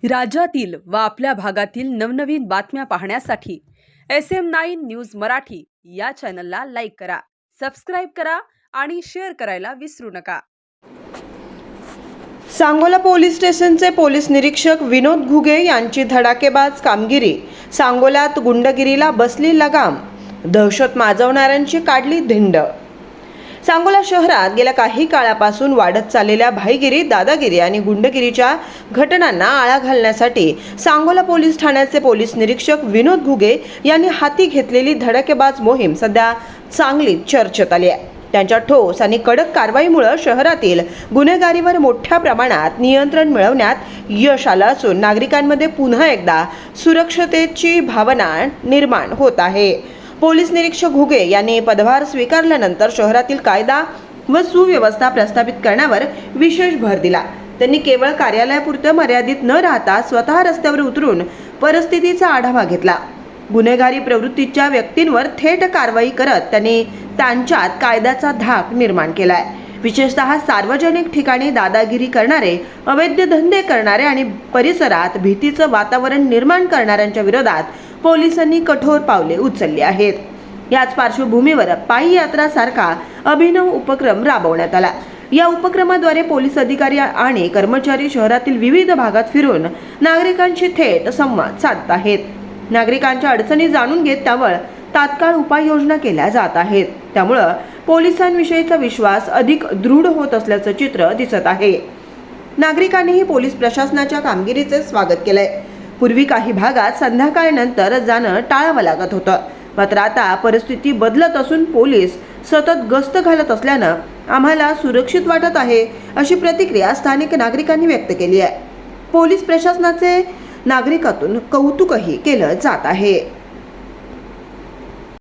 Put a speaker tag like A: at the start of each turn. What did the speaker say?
A: राज्यातील व आपल्या भागातील नवनवीन बातम्या पाहण्यासाठी SM9 न्यूज मराठी या चॅनलला लाईक करा, सबस्क्राईब करा आणि शेअर करायला विसरू नका।
B: सांगोला पोलीस स्टेशनचे पोलीस निरीक्षक विनोद घुगे यांची धडाकेबाज कामगिरी। सांगोल्यात गुंडगिरीला बसली लगाम, दहशत माजवणाऱ्यांची काढली धिंड। सांगोला शहरात गेल्या काही काळापासून वाढत चाललेल्या भाईगिरी, दादागिरी आणि गुंडगिरीच्या घटनांना आळा घालण्यासाठी सांगोला पोलीस ठाण्याचे पोलीस निरीक्षक विनोद घुगे यांनी हाती घेतलेली धडाकेबाज मोहीम सध्या चांगली चर्चेत आली आहे। त्यांच्या ठोस आणि कडक कारवाईमुळे शहरातील गुन्हेगारीवर मोठ्या प्रमाणात नियंत्रण मिळवण्यात यश आलं असून नागरिकांमध्ये पुन्हा एकदा सुरक्षतेची भावना निर्माण होत आहे। पोलीस निरीक्षक घुगे यांनी पदभार स्वीकारल्यानंतर शहरातील कायदा व सुव्यवस्था प्रस्थापित करण्यावर विशेष भर दिला। त्यांनी केवळ कार्यालयापुरतं मर्यादित न राहता स्वतः रस्त्यावर उतरून परिस्थितीचा आढावा घेतला। गुन्हेगारी प्रवृत्तीच्या व्यक्तींवर थेट कारवाई करत त्यांनी त्यांच्यात कायद्याचा धाक निर्माण केलाय। विशेषतः सार्वजनिक ठिकाणी दादागिरी करणारे, अवैध धंदे करणारे आणि परिसरात भीतीचं वातावरण निर्माण करणाऱ्यांच्या विरोधात पोलिसांनी कठोर पावले उचलली आहेत। याच पार्श्वभूमीवर पायी यात्रा सारखा अभिनव उपक्रम राबवण्यात आला। या उपक्रमाद्वारे पोलीस अधिकारी आणि कर्मचारी शहरातील विविध भागात फिरून नागरिकांशी थेट संवाद साधत आहेत। नागरिकांच्या अडचणी जाणून घेत त्यावर तात्काळ उपाययोजना केल्या जात आहेत। त्यामुळे पोलिसांविषयीचा विश्वास अधिक दृढ होत असल्याचं चित्र दिसत आहे। नागरिकांनीही पोलीस प्रशासनाच्या कामगिरीचे स्वागत केलंय। पूर्वी काही भागात संध्याकाळनंतर जाणं टाळावं लागत होतं, मात्र आता परिस्थिती बदलत असून पोलीस सतत गस्त घालत असल्यानं आम्हाला सुरक्षित वाटत आहे, अशी प्रतिक्रिया स्थानिक नागरिकांनी व्यक्त केली आहे। पोलीस प्रशासनाचे नागरिकातून कौतुकही केलं जात आहे।